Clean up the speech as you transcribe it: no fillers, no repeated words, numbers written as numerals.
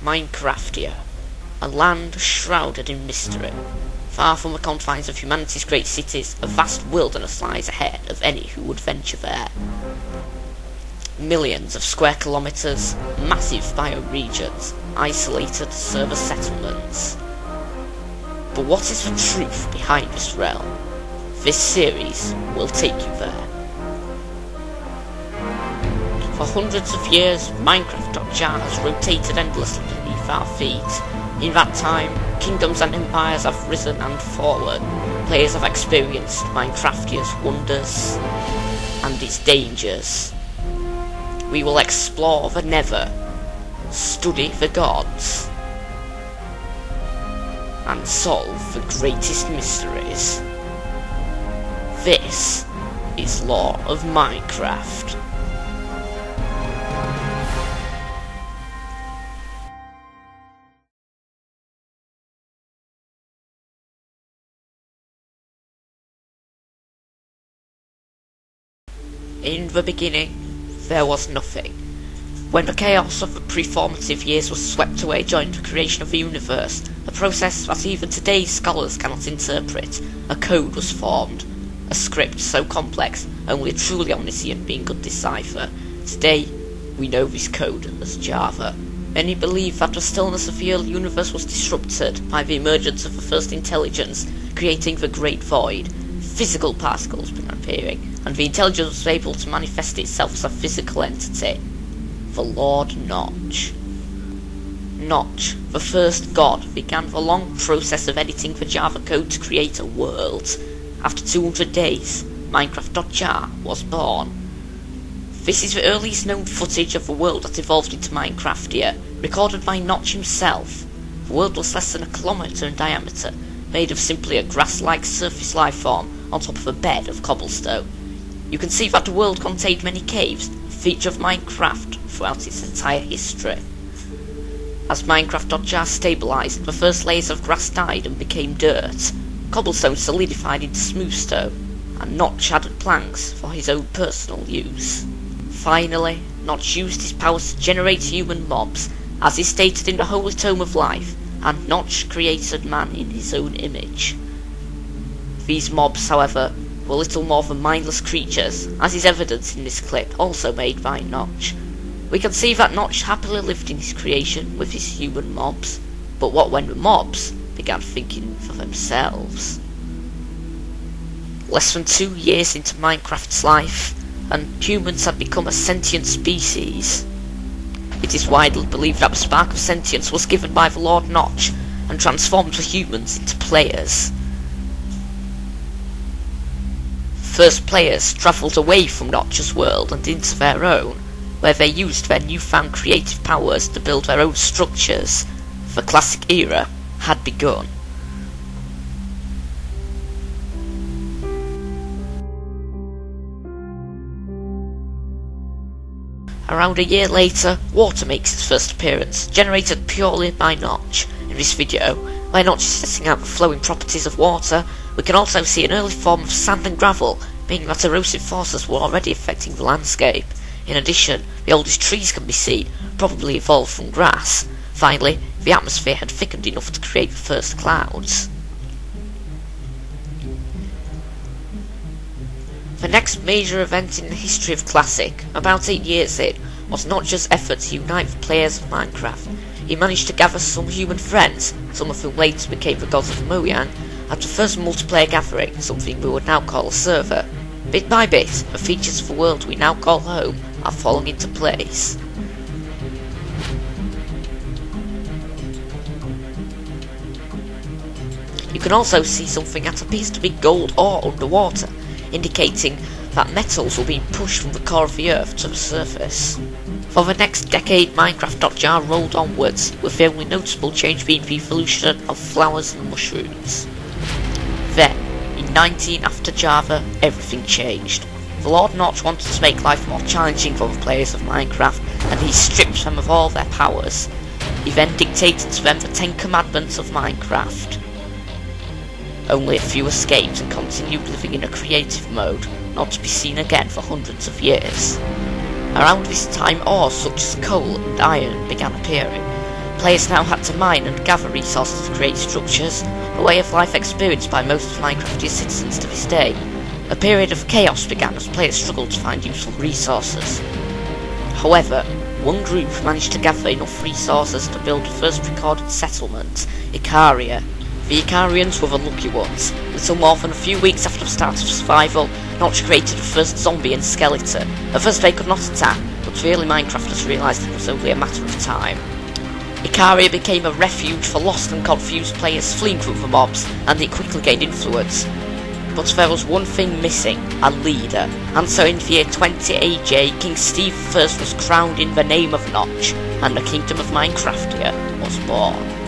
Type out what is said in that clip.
Minecraftia, a land shrouded in mystery. Far from the confines of humanity's great cities, a vast wilderness lies ahead of any who would venture there. Millions of square kilometres, massive bioregions, isolated server settlements. But what is the truth behind this realm? This series will take you there. For hundreds of years, Minecraft.jar has rotated endlessly beneath our feet. In that time, kingdoms and empires have risen and fallen. Players have experienced Minecraftia's wonders and its dangers. We will explore the nether, study the gods, and solve the greatest mysteries. This is Lore of Minecraft. In the beginning, there was nothing. When the chaos of the pre-formative years was swept away during the creation of the universe, a process that even today's scholars cannot interpret, a code was formed. A script so complex, only a truly omniscient being could decipher. Today, we know this code as Java. Many believe that the stillness of the early universe was disrupted by the emergence of the first intelligence, creating the Great Void. Physical particles began appearing, and the intelligence was able to manifest itself as a physical entity. The Lord Notch. Notch, the first god, began the long process of editing the Java code to create a world. After 200 days, Minecraft.jar was born. This is the earliest known footage of the world that evolved into Minecraftia, recorded by Notch himself. The world was less than a kilometre in diameter, made of simply a grass-like surface lifeform on top of a bed of cobblestone. You can see that the world contained many caves, a feature of Minecraft throughout its entire history. As Minecraft.jar stabilised, the first layers of grass died and became dirt. Cobblestone solidified into smooth stone, and Notch added planks for his own personal use. Finally, Notch used his powers to generate human mobs, as is stated in the Holy Tome of Life, and Notch created man in his own image. These mobs, however, were little more than mindless creatures, as is evident in this clip, also made by Notch. We can see that Notch happily lived in his creation with his human mobs, but what when the mobs began thinking for themselves? Less than 2 years into Minecraft's life, and humans had become a sentient species. It is widely believed that the spark of sentience was given by the Lord Notch, and transformed the humans into players. First players travelled away from Notch's world and into their own, where they used their newfound creative powers to build their own structures. The classic era had begun. Around a year later, water makes its first appearance, generated purely by Notch. In this video, where Notch is setting out the flowing properties of water, we can also see an early form of sand and gravel, meaning that erosive forces were already affecting the landscape. In addition, the oldest trees can be seen, probably evolved from grass. Finally, the atmosphere had thickened enough to create the first clouds. The next major event in the history of Classic, about 8 years in, was Notch's effort to unite the players of Minecraft. He managed to gather some human friends, some of whom later became the gods of Mojang, at the first multiplayer gathering, something we would now call a server. Bit by bit, the features of the world we now call home are falling into place. You can also see something that appears to be gold ore underwater, indicating that metals were being pushed from the core of the earth to the surface. For the next decade, Minecraft.jar rolled onwards, with the only noticeable change being the evolution of flowers and mushrooms. Then, in 19 after Java, everything changed. The Lord Notch wanted to make life more challenging for the players of Minecraft, and he stripped them of all their powers. He then dictated to them the 10 commandments of Minecraft. Only a few escaped and continued living in a creative mode, not to be seen again for hundreds of years. Around this time, ores such as coal and iron began appearing, Players now had to mine and gather resources to create structures, a way of life experienced by most of Minecraftia's citizens to this day. A period of chaos began as players struggled to find useful resources. However, one group managed to gather enough resources to build the first recorded settlement, Icaria. The Icarians were the lucky ones. Little more than a few weeks after the start of survival, Notch created the first zombie and skeleton. At first they could not attack, but the early Minecrafters realised it was only a matter of time. Icaria became a refuge for lost and confused players fleeing from the mobs, and it quickly gained influence. But there was one thing missing, a leader, and so in the year 20 AJ, King Steve I was crowned in the name of Notch, and the Kingdom of Minecraftia was born.